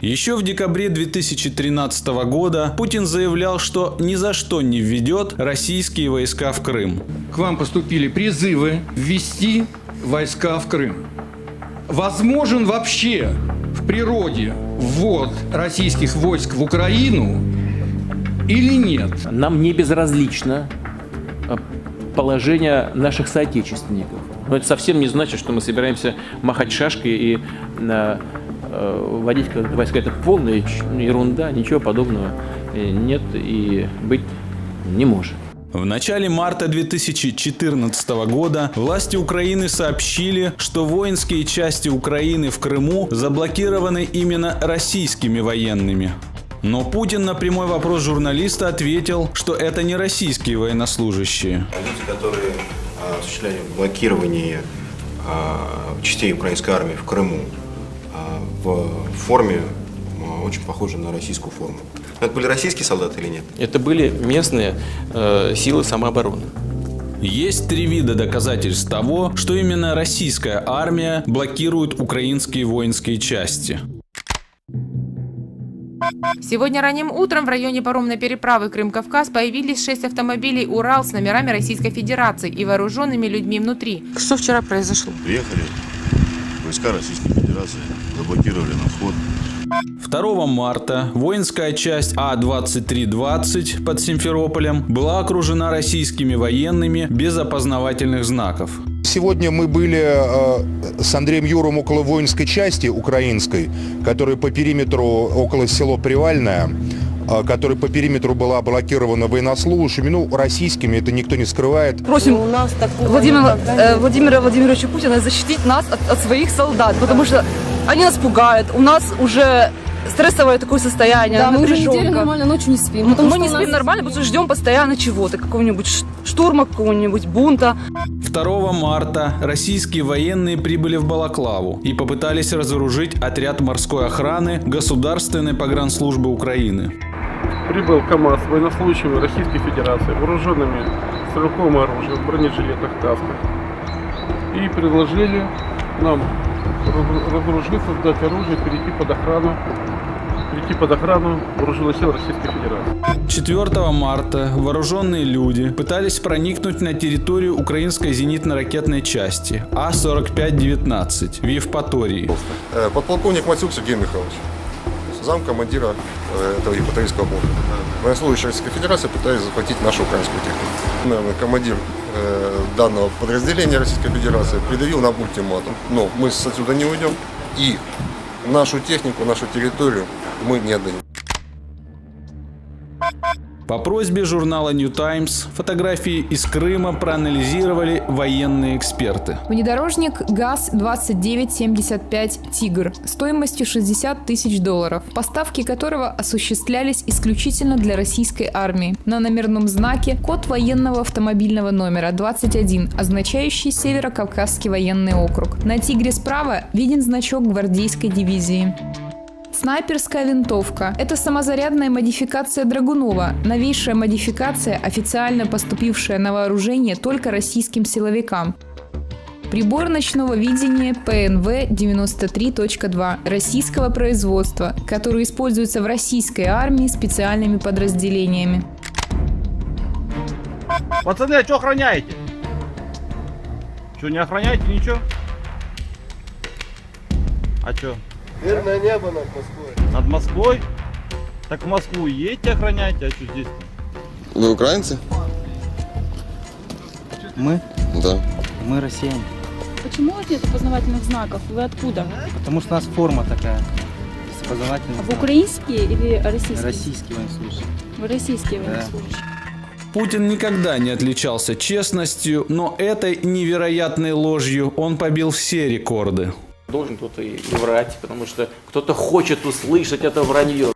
Еще в декабре 2013 года Путин заявлял, что ни за что не введет российские войска в Крым. К вам поступили призывы ввести войска в Крым. Возможен вообще в природе ввод российских войск в Украину или нет? Нам не безразлично положение наших соотечественников. Но это совсем не значит, что мы собираемся махать шашкой и вводить войска. Это полная ерунда, ничего подобного нет и быть не может. В начале марта 2014 года власти Украины сообщили, что воинские части Украины в Крыму заблокированы именно российскими военными. Но Путин на прямой вопрос журналиста ответил, что это не российские военнослужащие. Люди, которые осуществляли блокирование частей украинской армии в Крыму в форме, очень похожей на российскую форму. Это были российские солдаты или нет? Это были местные силы самообороны. Есть 3 вида доказательств того, что именно российская армия блокирует украинские воинские части. Сегодня ранним утром в районе паромной переправы Крым-Кавказ появились 6 автомобилей «Урал» с номерами Российской Федерации и вооруженными людьми внутри. Что вчера произошло? Приехали войска Российской Федерации, заблокировали на вход. 2 марта воинская часть А-2320 под Симферополем была окружена российскими военными без опознавательных знаков. Сегодня мы были с Андреем Юром около воинской части украинской, которая по периметру около села Привальное, которая по периметру была блокирована военнослужащими, российскими, это никто не скрывает. Просим Владимира Владимировича Путина защитить нас от своих солдат, потому что они нас пугают, у нас уже стрессовое такое состояние. Да, мы уже неделю нормально ночью не спим. Мы не спим нормально, потому что ждем постоянно чего-то, какого-нибудь штурма, какого-нибудь бунта. 2 марта российские военные прибыли в Балаклаву и попытались разоружить отряд морской охраны Государственной погранслужбы Украины. Прибыл КАМАЗ с военнослужащими Российской Федерации, вооруженными стрелковым оружием, бронежилетах, касках. И предложили нам разоружиться, сдать оружие, перейти под охрану вооруженных сил Российской Федерации. 4 марта вооруженные люди пытались проникнуть на территорию украинской зенитно-ракетной части А-45-19 в Евпатории. Подполковник Мацюк Сергей Михайлович, замкомандира этого Евпаторийского полка. Военнослужащие Российской Федерации пытались захватить нашу украинскую технику. Командир данного подразделения Российской Федерации предъявил нам ультиматум. Но мы отсюда не уйдем и нашу технику, нашу территорию мы не отдаем. По просьбе журнала New Times фотографии из Крыма проанализировали военные эксперты. Внедорожник ГАЗ-2975 «Тигр» стоимостью $60 тысяч, поставки которого осуществлялись исключительно для российской армии. На номерном знаке код военного автомобильного номера 21, означающий Северо-Кавказский военный округ. На «Тигре» справа виден значок гвардейской дивизии. Снайперская винтовка – это самозарядная модификация Драгунова, новейшая модификация, официально поступившая на вооружение только российским силовикам. Прибор ночного видения ПНВ-93.2 российского производства, который используется в российской армии специальными подразделениями. Пацаны, а что охраняете? Что, не охраняете ничего? А что? Мирное небо над Москвой. Над Москвой? Так в Москву едете охраняйте, а что здесь? Вы украинцы? Мы? Да. Мы россияне. Почему у вас нет опознавательных знаков? Вы откуда? Потому что у нас форма такая. С опознавательными знаками. Украинские или российские? Российские военнослужащие. Вы российские военнослужащие. Путин никогда не отличался честностью, но этой невероятной ложью он побил все рекорды. Должен кто-то и врать, потому что кто-то хочет услышать это вранье.